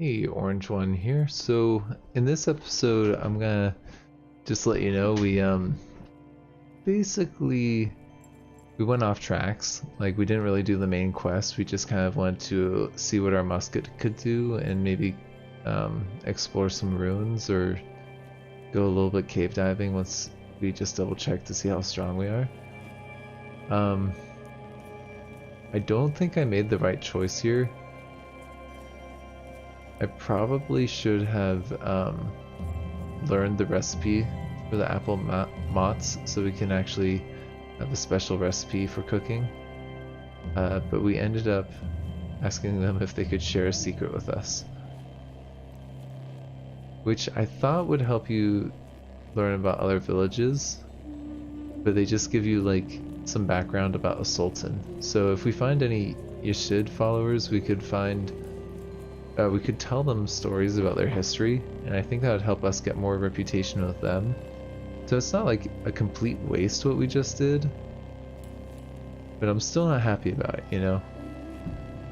Hey, Orange One here. So in this episode, I'm gonna just let you know we basically we went off tracks. Like we didn't really do the main quest. We just kind of wanted to see what our musket could do and maybe explore some ruins or go a little bit cave diving once we just double check to see how strong we are. Um, I don't think I made the right choice here. I probably should have learned the recipe for the apple mots so we can actually have a special recipe for cooking. But we ended up asking them if they could share a secret with us, which I thought would help you learn about other villages, but they just give you like some background about a sultan. So if we find any Yashid followers, we could tell them stories about their history, and I think that would help us get more reputation with them. So it's not like a complete waste what we just did, but I'm still not happy about it, you know?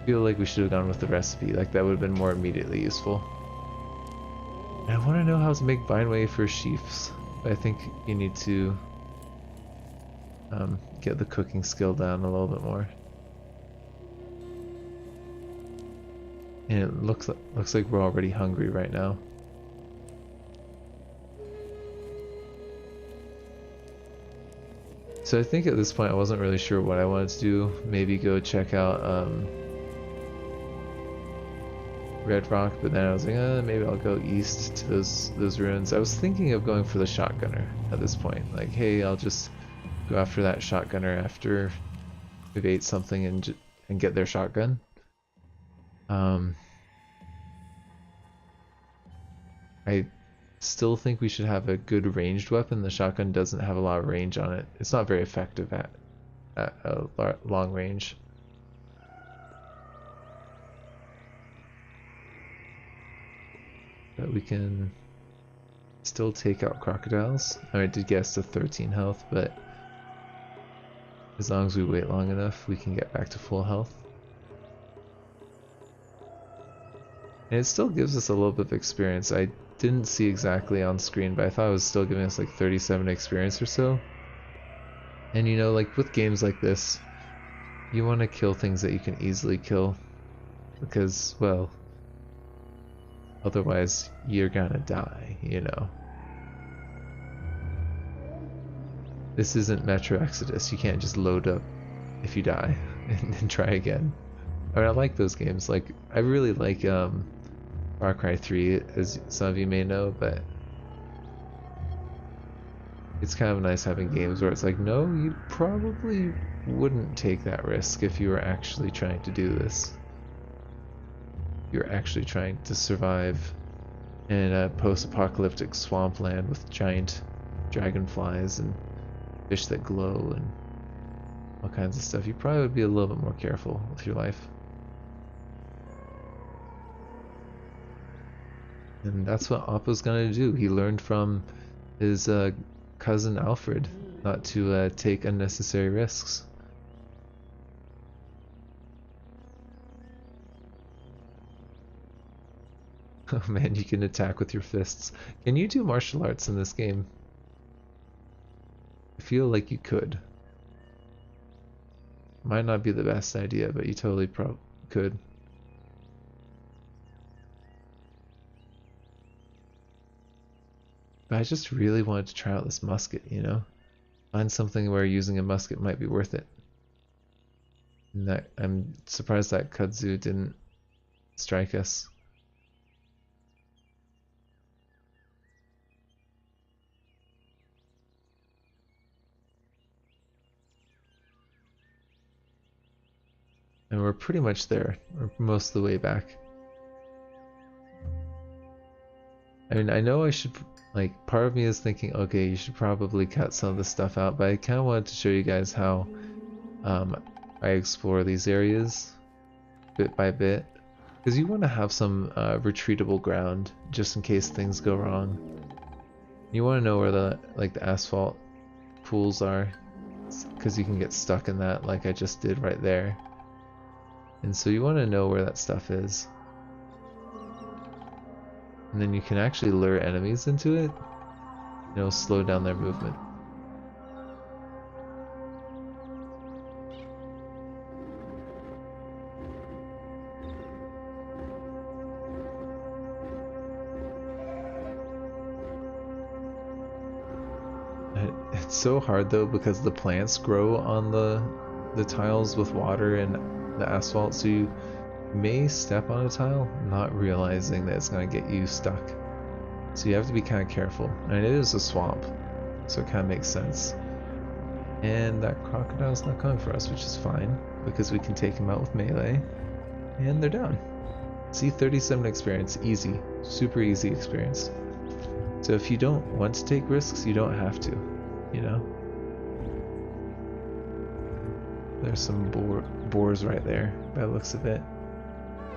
I feel like we should have gone with the recipe, like that would have been more immediately useful. And I want to know how to make vine wafer sheaths, but I think you need to get the cooking skill down a little bit more. And it looks like we're already hungry right now. So I think at this point I wasn't really sure what I wanted to do. Maybe go check out Red Rock, but then I was like, maybe I'll go east to those ruins. I was thinking of going for the shotgunner at this point. Like, hey, I'll just go after that shotgunner after we've ate something and get their shotgun. I still think we should have a good ranged weapon. The shotgun doesn't have a lot of range on it. It's not very effective at a long range. But we can still take out crocodiles. I mean, I did get us to 13 health, but as long as we wait long enough, we can get back to full health. And it still gives us a little bit of experience. I didn't see exactly on screen, but I thought it was still giving us like 37 experience or so. And you know, like with games like this, you want to kill things that you can easily kill, because, well, otherwise you're gonna die, you know. This isn't Metro Exodus. You can't just load up if you die and try again. I mean, I like those games. Like, I really like Far Cry 3, as some of you may know, but it's kind of nice having games where it's like, no, you probably wouldn't take that risk if you were actually trying to do this. You're actually trying to survive in a post-apocalyptic swampland with giant dragonflies and fish that glow and all kinds of stuff. You probably would be a little bit more careful with your life. And that's what Appo's gonna do. He learned from his cousin Alfred not to take unnecessary risks. Oh man, you can attack with your fists. Can you do martial arts in this game? I feel like you could. Might not be the best idea, but you totally could. But I just really wanted to try out this musket, you know? Find something where using a musket might be worth it. And that I'm surprised that kudzu didn't strike us. And we're pretty much there. We're most of the way back. I mean, I know I should, like, part of me is thinking, okay, you should probably cut some of the stuff out, but I kind of wanted to show you guys how I explore these areas bit by bit. Because you want to have some retreatable ground, just in case things go wrong. You want to know where the asphalt pools are, because you can get stuck in that like I just did right there. And so you want to know where that stuff is. And then you can actually lure enemies into it. It'll slow down their movement. It's so hard though because the plants grow on the tiles with water and the asphalt, so you may step on a tile not realizing that it's going to get you stuck. So you have to be kind of careful. And it is a swamp, so it kind of makes sense. And that crocodile's not coming for us, which is fine because we can take him out with melee. And they're down. See, 37 experience, easy, super easy experience. So if you don't want to take risks, you don't have to, you know? There's some boars right there by the looks of it.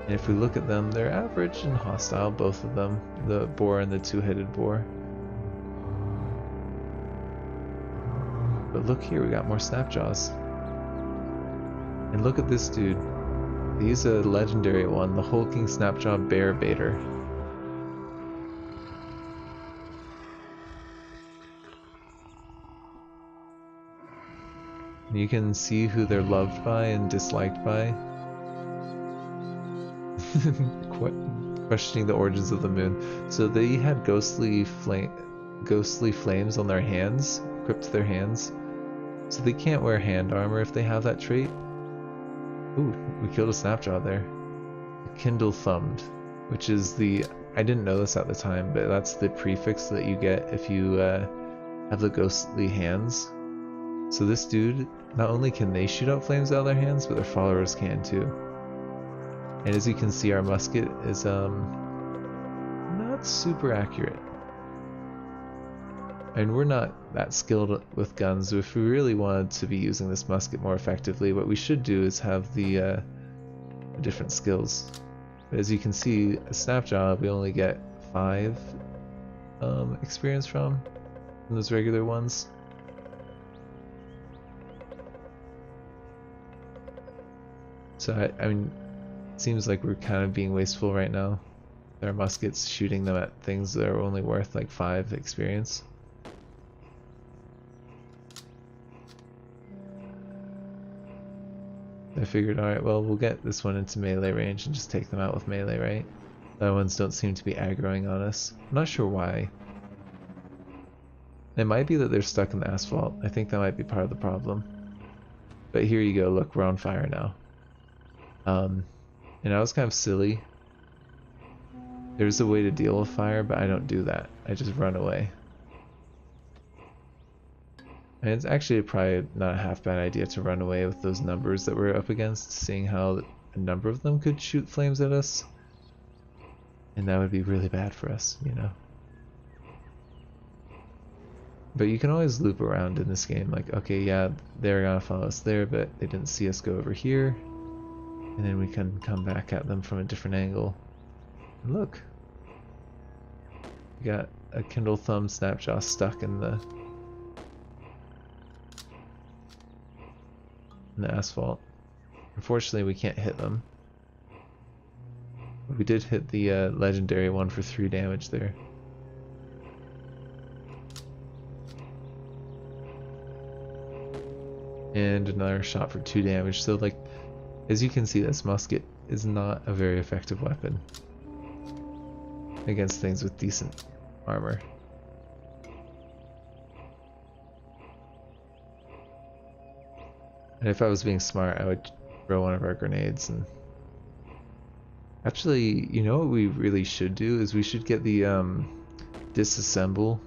And if we look at them, they're average and hostile, both of them, the boar and the two-headed boar. But look here, we got more snapjaws. And look at this dude. He's a legendary one, the hulking snapjaw bear baiter. You can see who they're loved by and disliked by. Questioning the origins of the moon. So they had ghostly flames on their hands, equipped to their hands. So they can't wear hand armor if they have that trait. Ooh, we killed a snapjaw there. Kindlethumbed, which is the... I didn't know this at the time, but that's the prefix that you get if you have the ghostly hands. So this dude, not only can they shoot out flames out of their hands, but their followers can too. And as you can see, our musket is not super accurate. And we're not that skilled with guns. If we really wanted to be using this musket more effectively, what we should do is have the different skills. But as you can see, a snapjaw we only get 5 experience from those regular ones. So I mean, it seems like we're kind of being wasteful right now. Our muskets shooting them at things that are only worth like 5 experience. I figured, alright, well, we'll get this one into melee range and just take them out with melee, right? The other ones don't seem to be aggroing on us. I'm not sure why. It might be that they're stuck in the asphalt. I think that might be part of the problem. But here you go, look, we're on fire now. And I was kind of silly. There's a way to deal with fire, but I don't do that. I just run away. And it's actually probably not a half bad idea to run away with those numbers that we're up against, seeing how a number of them could shoot flames at us. And that would be really bad for us, you know. But you can always loop around in this game, like, okay, yeah, they're gonna follow us there, but they didn't see us go over here. And then we can come back at them from a different angle. And look! We got a Kindlethumbed snapjaw stuck in the asphalt. Unfortunately, we can't hit them. We did hit the legendary one for 3 damage there. And another shot for 2 damage. So, like, as you can see, this musket is not a very effective weapon against things with decent armor. And if I was being smart, I would throw one of our grenades. And actually, you know what we really should do is we should get the disassemble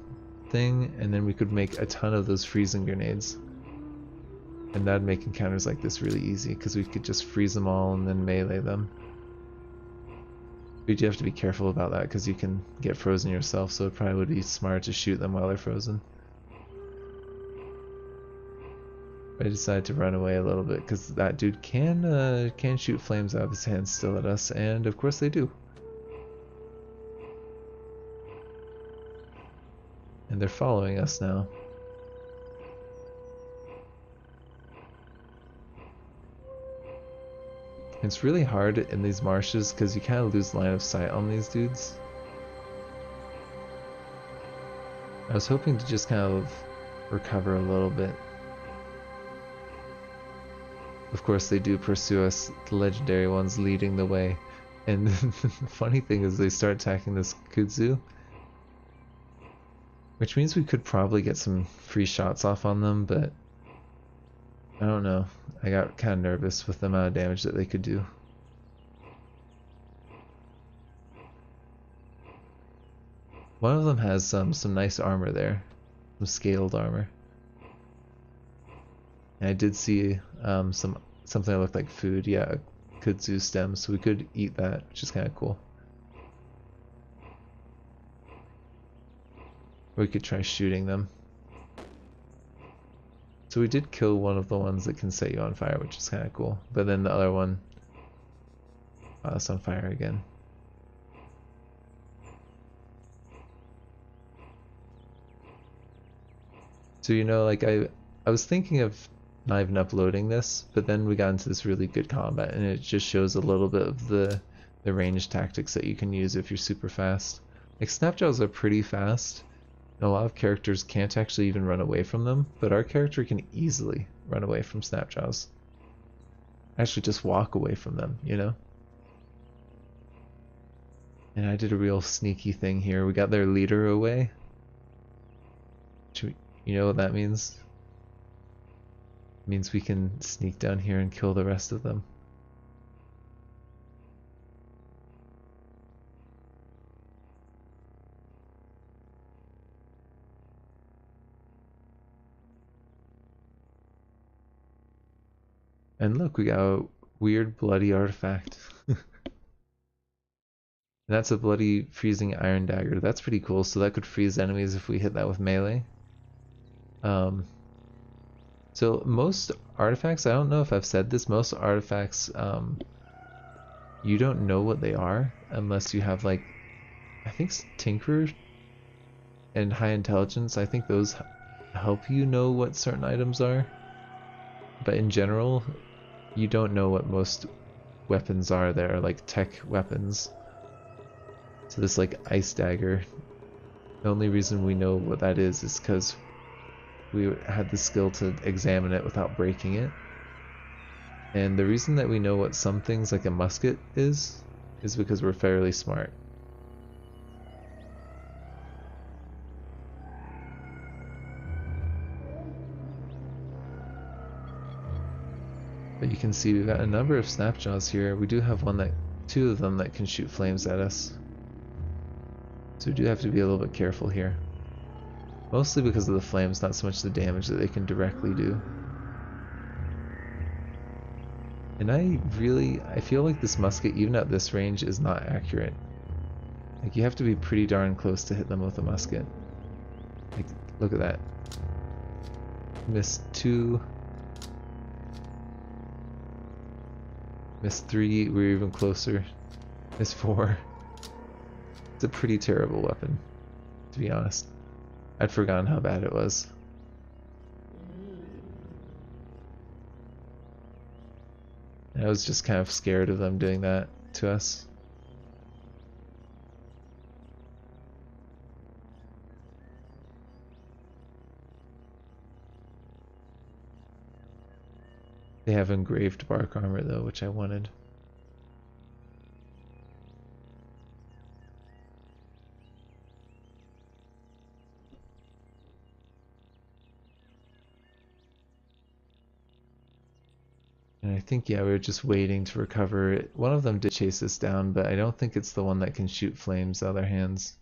thing, and then we could make a ton of those freezing grenades. And that'd make encounters like this really easy, because we could just freeze them all and then melee them. But you have to be careful about that, because you can get frozen yourself, so it probably would be smart to shoot them while they're frozen. I decided to run away a little bit, because that dude can shoot flames out of his hands still at us, and of course they do. And they're following us now. It's really hard in these marshes because you kind of lose line of sight on these dudes. I was hoping to just kind of recover a little bit. Of course they do pursue us, the legendary ones leading the way. And the funny thing is they start attacking this kudzu, which means we could probably get some free shots off on them, but I don't know. I got kind of nervous with the amount of damage that they could do. One of them has some nice armor there, some scaled armor. And I did see something that looked like food, yeah, a kudzu stem, so we could eat that, which is kind of cool. We could try shooting them. So we did kill one of the ones that can set you on fire, which is kind of cool. But then the other one caught us on fire again. So you know, like I was thinking of not even uploading this, but then we got into this really good combat, and it just shows a little bit of the range tactics that you can use if you're super fast. Like snapjaws are pretty fast, and a lot of characters can't actually even run away from them, but our character can easily run away from snapjaws. Actually just walk away from them, you know? And I did a real sneaky thing here. We got their leader away. You know what that means? It means we can sneak down here and kill the rest of them. And look, we got a weird bloody artifact. And that's a bloody freezing iron dagger. That's pretty cool. So that could freeze enemies if we hit that with melee. So most artifacts, I don't know if I've said this, most artifacts, you don't know what they are unless you have like, I think Tinkerer and High Intelligence. I think those help you know what certain items are. But in general, you don't know what most weapons are there, like tech weapons. So this like ice dagger, the only reason we know what that is because we had the skill to examine it without breaking it. And the reason that we know what some things like a musket is because we're fairly smart. But you can see we've got a number of snapjaws here. We do have two of them that can shoot flames at us. So we do have to be a little bit careful here. Mostly because of the flames, not so much the damage that they can directly do. And I feel like this musket, even at this range, is not accurate. Like, you have to be pretty darn close to hit them with a musket. Like, look at that. Missed 2. Missed 3, we were even closer. Missed 4. It's a pretty terrible weapon, to be honest. I'd forgotten how bad it was. And I was just kind of scared of them doing that to us. They have engraved bark armor though, which I wanted. And I think, yeah, we were just waiting to recover it. One of them did chase us down, but I don't think it's the one that can shoot flames out of their hands.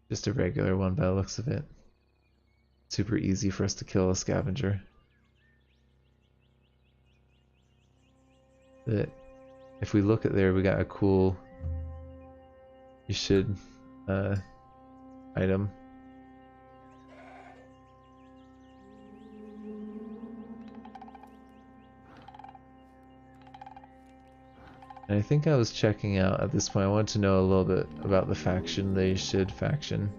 Just a regular one by the looks of it. Super easy for us to kill a scavenger. But if we look at there, we got a cool item. And I think I was checking out at this point. I wanted to know a little bit about the faction, the Yeshid faction.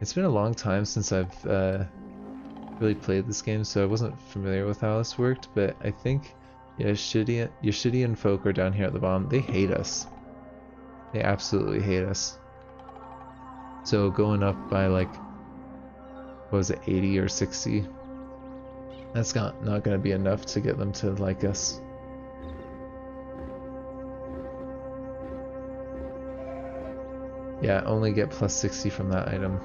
It's been a long time since I've really played this game, so I wasn't familiar with how this worked, but I think Yeshidian folk are down here at the bottom. They hate us. They absolutely hate us. So going up by like, what was it, 80 or 60? That's not going to be enough to get them to like us. Yeah, only get plus 60 from that item.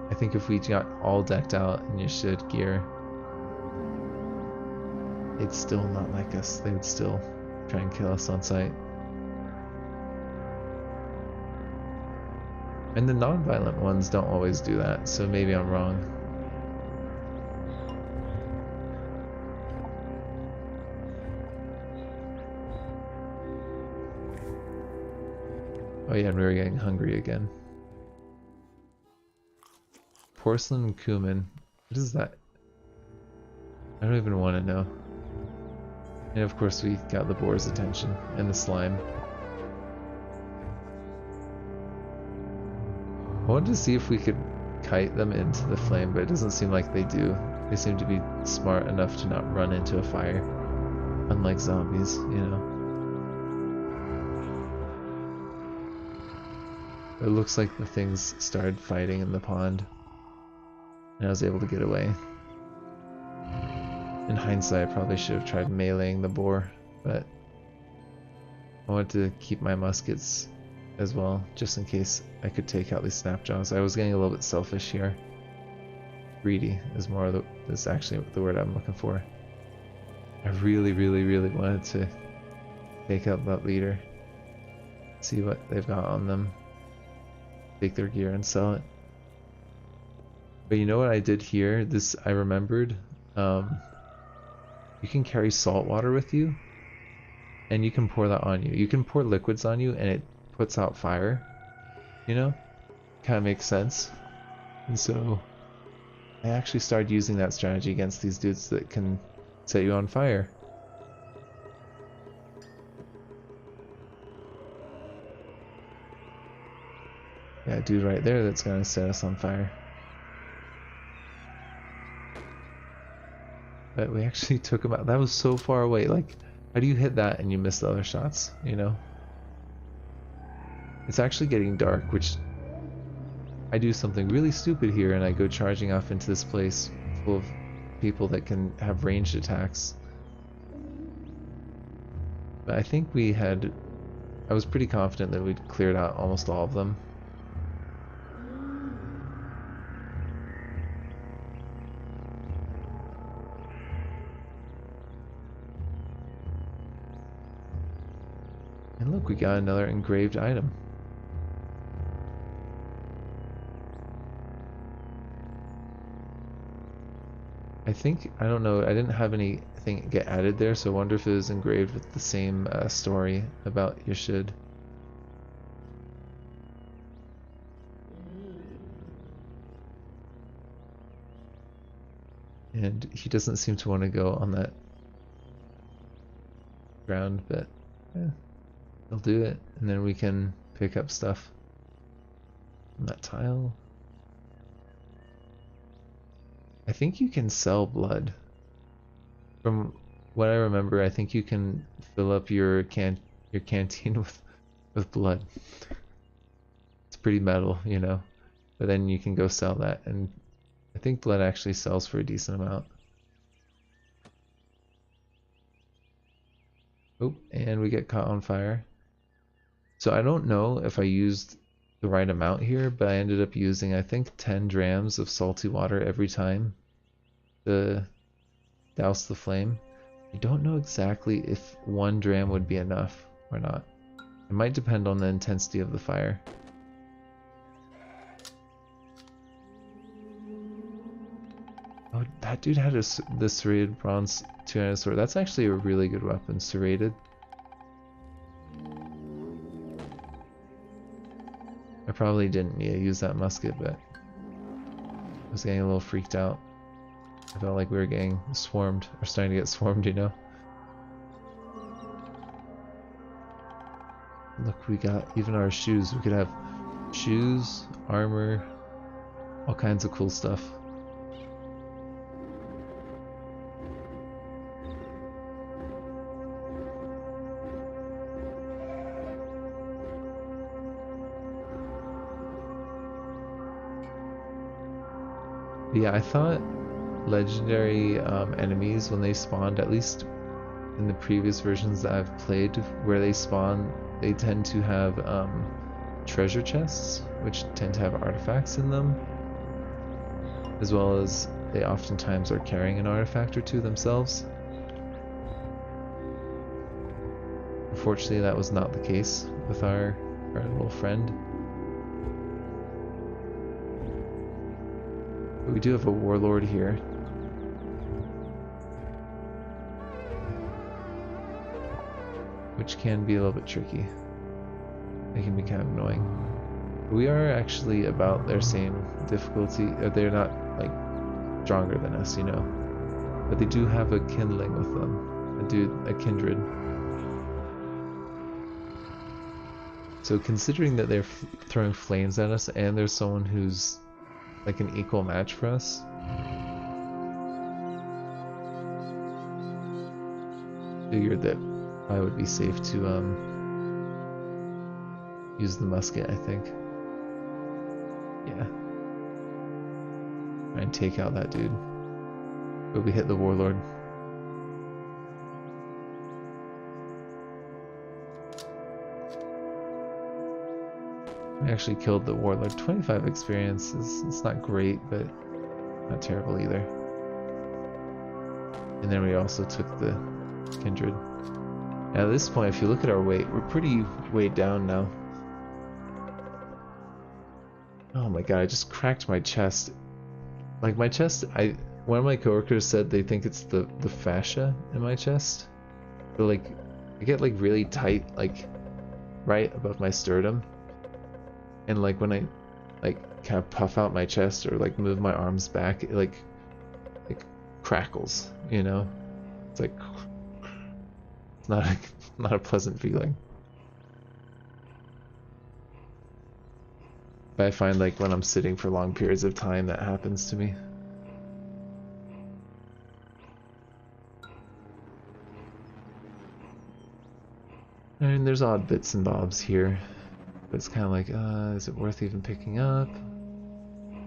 I think if we got all decked out in your shit gear, they'd still not like us. They would still try and kill us on sight. And the non-violent ones don't always do that, so maybe I'm wrong. Oh yeah, and we were getting hungry again. Porcelain and cumin. What is that? I don't even want to know. And of course we got the boar's attention and the slime. I wanted to see if we could kite them into the flame, but it doesn't seem like they do. They seem to be smart enough to not run into a fire. Unlike zombies, you know. It looks like the things started fighting in the pond, and I was able to get away. In hindsight, I probably should have tried meleeing the boar, but I wanted to keep my muskets as well, just in case I could take out these snapjaws. I was getting a little bit selfish here. Greedy is actually the word I'm looking for. I really wanted to take out that leader, see what they've got on them, take their gear and sell it. But you know what I did here? This I remembered. You can carry salt water with you, and you can pour that on you. You can pour liquids on you, and it puts out fire. You know, kind of makes sense. And so I actually started using that strategy against these dudes that can set you on fire. Yeah, dude right there that's gonna set us on fire. But we actually took him out. That was so far away. Like, how do you hit that and you miss the other shots, you know? It's actually getting dark, which I do something really stupid here and I go charging off into this place full of people that can have ranged attacks. But I think I was pretty confident that we'd cleared out almost all of them. And look, we got another engraved item. I don't know, I didn't have anything get added there, so I wonder if it was engraved with the same story about Yashid. And he doesn't seem to want to go on that ground, but yeah, he'll do it, and then we can pick up stuff from that tile. I think you can sell blood. From what I remember, I think you can fill up your canteen with blood. It's pretty metal, you know. But then you can go sell that, and I think blood actually sells for a decent amount. Oh, and we get caught on fire. So I don't know if I used the right amount here, but I ended up using, I think, 10 drams of salty water every time to douse the flame. I don't know exactly if 1 dram would be enough or not. It might depend on the intensity of the fire. Oh, that dude had the serrated bronze two-handed sword. That's actually a really good weapon, serrated. I probably didn't need to use that musket, but I was getting a little freaked out. I felt like we were getting swarmed, or starting to get swarmed, you know? Look, we got even our shoes. We could have shoes, armor, all kinds of cool stuff. But yeah, I thought legendary enemies, when they spawned, at least in the previous versions that I've played, where they spawn, they tend to have treasure chests, which tend to have artifacts in them, as well as they oftentimes are carrying an artifact or two themselves. Unfortunately, that was not the case with our little friend. But we do have a warlord here. Which can be a little bit tricky. It can be kind of annoying. We are actually about their same difficulty. They're not like stronger than us, you know. But they do have a kindling with them. A kindred. So considering that they're throwing flames at us and there's someone who's like an equal match for us, figured that I would be safe to use the musket, I think. Yeah. Try and take out that dude. But we hit the warlord. We actually killed the warlord. 25 experience it's not great, but not terrible either. And then we also took the kindred. Now at this point, if you look at our weight, we're pretty weighed down now. Oh my god, I just cracked my chest. Like my chest, one of my coworkers said they think it's the fascia in my chest. But like, I get like really tight, like right above my sternum. And like when I like kind of puff out my chest or like move my arms back, it like crackles, you know? It's like, it's not a pleasant feeling. But I find like when I'm sitting for long periods of time, that happens to me. I mean, there's odd bits and bobs here. But it's kind of like, is it worth even picking up?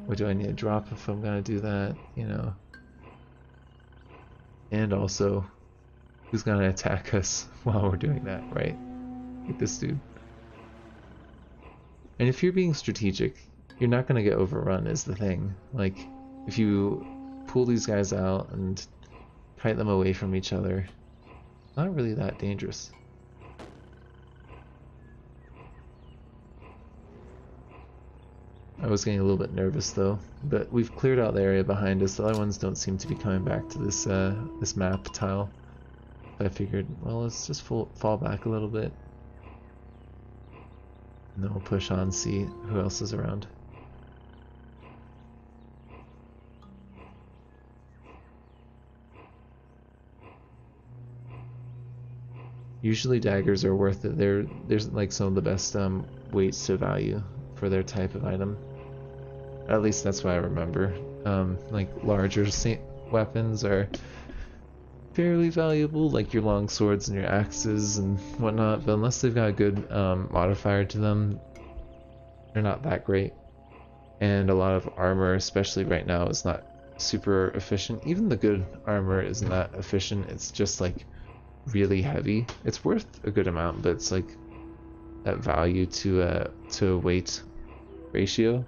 What do I need to drop if I'm gonna do that, you know? And also, who's gonna attack us while we're doing that, right? Like this dude. And if you're being strategic, you're not gonna get overrun is the thing. Like, if you pull these guys out and kite them away from each other, not really that dangerous. I was getting a little bit nervous though, but we've cleared out the area behind us. The other ones don't seem to be coming back to this this map tile. I figured, well, let's just fall back a little bit, and then we'll push on, see who else is around. Usually daggers are worth it. They're like some of the best weights to value for their type of item. At least that's what I remember. Like larger weapons are fairly valuable, like your long swords and your axes and whatnot, but unless they've got a good modifier to them, they're not that great. And a lot of armor, especially right now, is not super efficient. Even the good armor isn't that efficient. It's just like really heavy. It's worth a good amount, but it's like that value to weight ratio.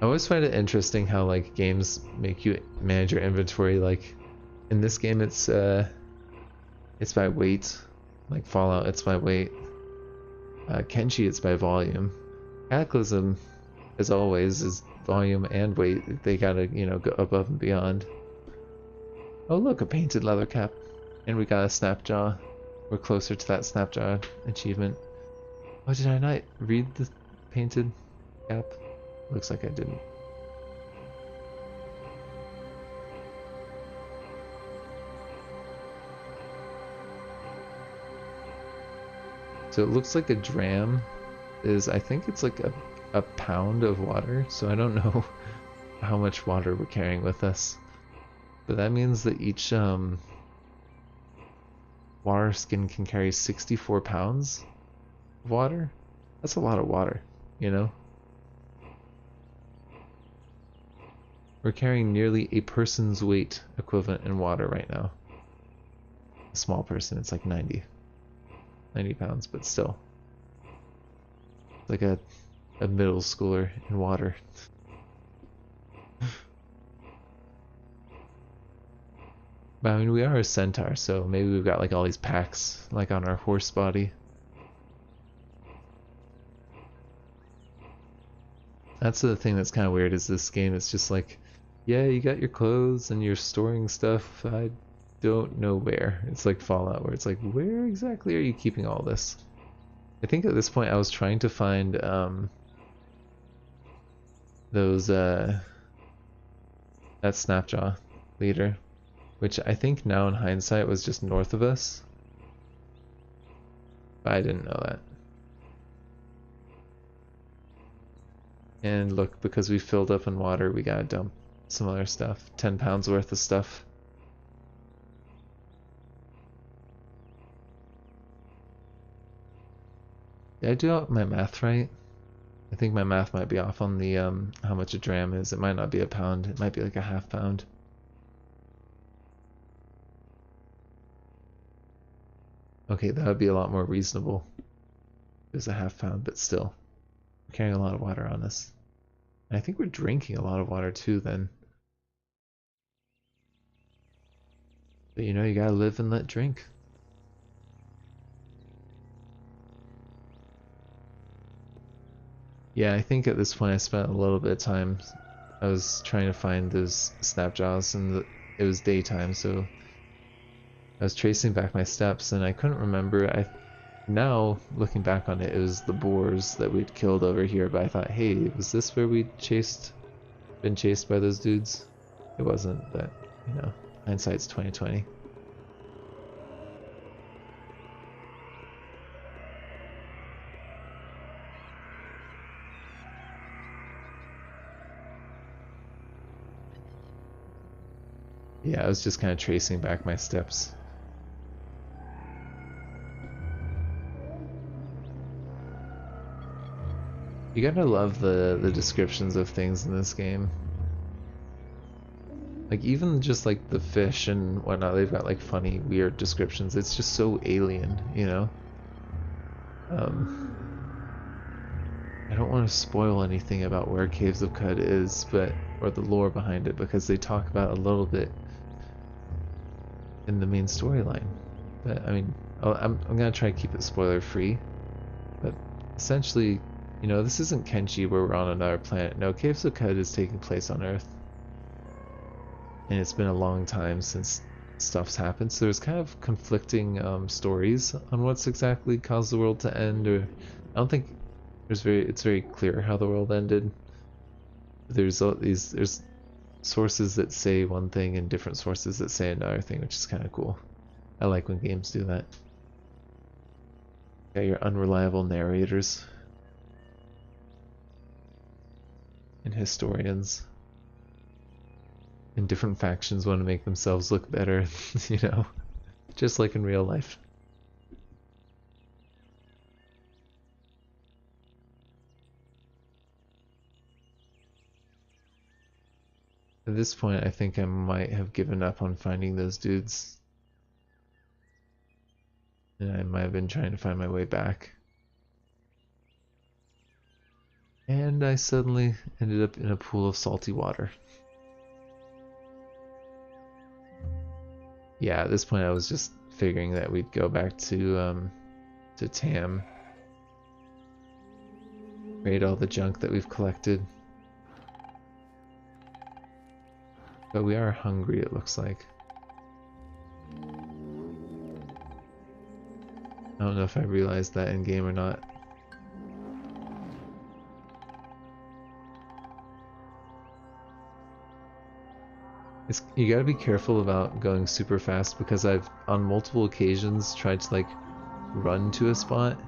I always find it interesting how like games make you manage your inventory. Like in this game, it's by weight. Like Fallout, it's by weight. Kenshi, it's by volume. Cataclysm, as always, is volume and weight. They gotta, you know, go above and beyond. Oh look, a painted leather cap, and we got a snapjaw. We're closer to that snapjaw achievement. Oh, did I not read the painted cap? Looks like I didn't. So it looks like a dram is, I think it's like a pound of water, so I don't know how much water we're carrying with us. But that means that each water skin can carry 64 pounds of water. That's a lot of water. you know? We're carrying nearly a person's weight equivalent in water right now. A small person, it's like 90 pounds, but still. It's like a middle schooler in water. But I mean, we are a centaur, so maybe we've got like all these packs, like on our horse body. That's the thing that's kind of weird, is this game, it's just like, yeah, you got your clothes and you're storing stuff. I don't know where. It's like Fallout, where it's like, where exactly are you keeping all this? I think at this point I was trying to find those that snapjaw leader, which I think now in hindsight was just north of us, but I didn't know that. And look, because we filled up in water, we gotta dump some other stuff. 10 pounds worth of stuff. Did I do my math right? I think my math might be off on the how much a dram is. It might not be a pound. It might be like a half pound. Okay, that would be a lot more reasonable. It was a half pound, but still. We're carrying a lot of water on us. And I think we're drinking a lot of water too then. But you know, you gotta live and let drink. Yeah, I think at this point I spent a little bit of time. I was trying to find those snapjaws, and it was daytime, so I was tracing back my steps, and I couldn't remember. Now looking back on it, it was the boars that we'd killed over here. But I thought, hey, was this where we'd been chased by those dudes? It wasn't, but you know, hindsight's 20/20. Yeah, I was just kind of tracing back my steps. You gotta love the descriptions of things in this game. Like even just like the fish and whatnot, they've got like funny, weird descriptions. It's just so alien, you know? I don't want to spoil anything about where Caves of Cud is, or the lore behind it, because they talk about it a little bit in the main storyline. But I mean, I'm gonna try to keep it spoiler free. But essentially, you know, this isn't Kenshi where we're on another planet. No, Caves of Cud is taking place on Earth. And it's been a long time since stuff's happened, so there's kind of conflicting stories on what's exactly caused the world to end, or I don't think it's very clear how the world ended. There's sources that say one thing and different sources that say another thing, which is kind of cool. I like when games do that. Got your unreliable narrators and historians. And different factions want to make themselves look better, you know, just like in real life. At this point, I think I might have given up on finding those dudes. And I might have been trying to find my way back. And I suddenly ended up in a pool of salty water. Yeah, at this point I was just figuring that we'd go back to Tam. Raid all the junk that we've collected. But we are hungry, it looks like. I don't know if I realized that in game or not. You gotta be careful about going super fast, because I've on multiple occasions tried to like run to a spot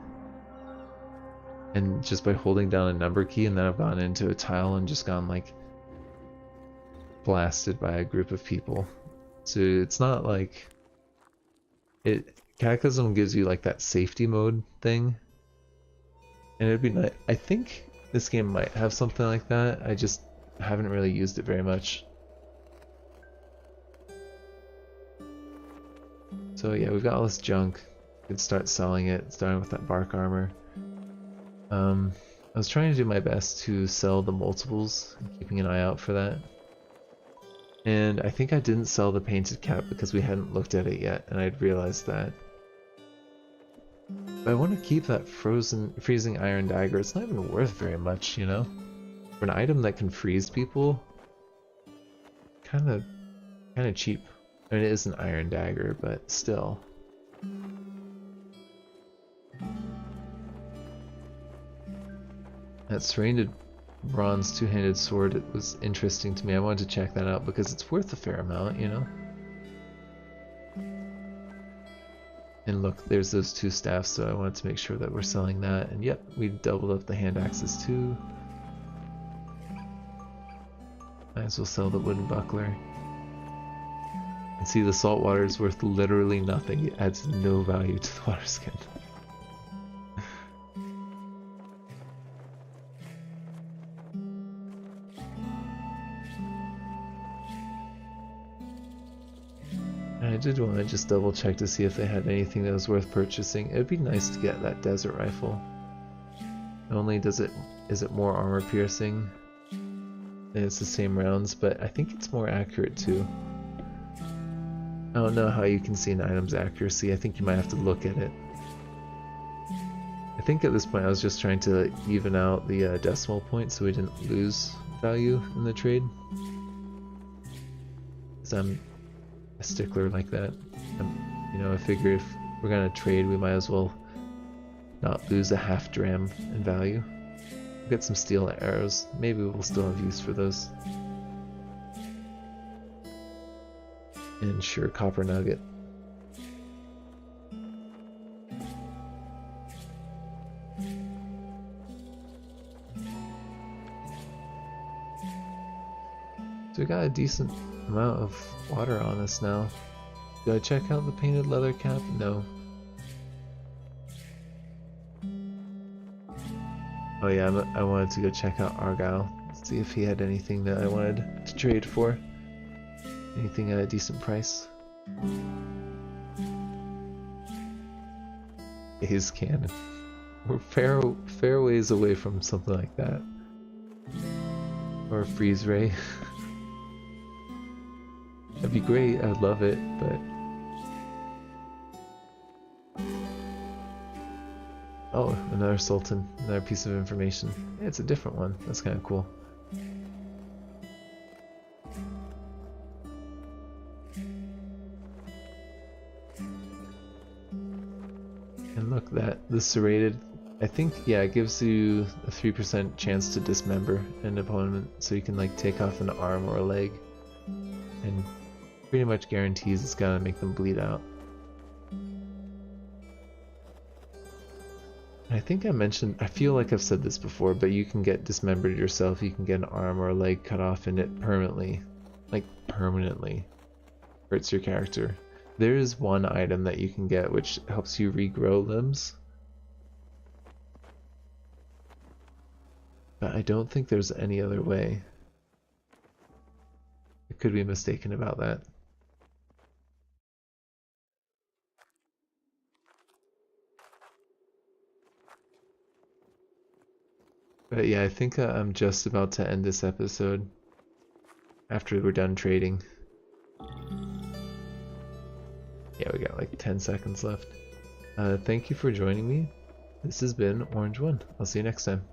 and just by holding down a number key, and then I've gone into a tile and just gone like blasted by a group of people. So it's not like Cataclysm gives you like that safety mode thing, and it'd be nice. I think this game might have something like that. I just haven't really used it very much. So yeah, we've got all this junk. We could start selling it, starting with that bark armor. I was trying to do my best to sell the multiples, keeping an eye out for that. And I think I didn't sell the painted cap because we hadn't looked at it yet, and I'd realized that. But I want to keep that freezing iron dagger. It's not even worth very much, you know? For an item that can freeze people, kind of cheap. I mean, it is an iron dagger, but still. That serrated bronze two-handed sword, it was interesting to me. I wanted to check that out because it's worth a fair amount, you know? And look, there's those two staffs, so I wanted to make sure that we're selling that. And yep, we doubled up the hand axes too. Might as well sell the wooden buckler. And see, the salt water is worth literally nothing. It adds no value to the water skin. I did want to just double check to see if they had anything that was worth purchasing. It'd be nice to get that desert rifle. Not only is it more armor piercing, and it's the same rounds, but I think it's more accurate too. I don't know how you can see an item's accuracy. I think you might have to look at it. I think at this point I was just trying to even out the decimal point so we didn't lose value in the trade. Because I'm a stickler like that. You know, I figure if we're gonna trade, we might as well not lose a half dram in value. We'll get some steel arrows. Maybe we'll still have use for those. And sure, copper nugget. So we got a decent amount of water on us now. Do I check out the painted leather cap? No. Oh yeah, I wanted to go check out Argyle, see if he had anything that I wanted to trade for. Anything at a decent price. His cannon. We're fair ways away from something like that. Or a freeze ray. That'd be great, I'd love it, but... Oh, another Sultan, another piece of information. Yeah, it's a different one, that's kind of cool. And look, the serrated, I think, yeah, it gives you a 3% chance to dismember an opponent, so you can like take off an arm or a leg. And pretty much guarantees it's gonna make them bleed out. I think I mentioned, I feel like I've said this before, but you can get dismembered yourself. You can get an arm or a leg cut off and it permanently, like permanently, hurts your character. There is one item that you can get which helps you regrow limbs. But I don't think there's any other way. I could be mistaken about that. But yeah, I think I'm just about to end this episode after we're done trading. Yeah, we got like 10 seconds left. Thank you for joining me. This has been Orange One. I'll see you next time.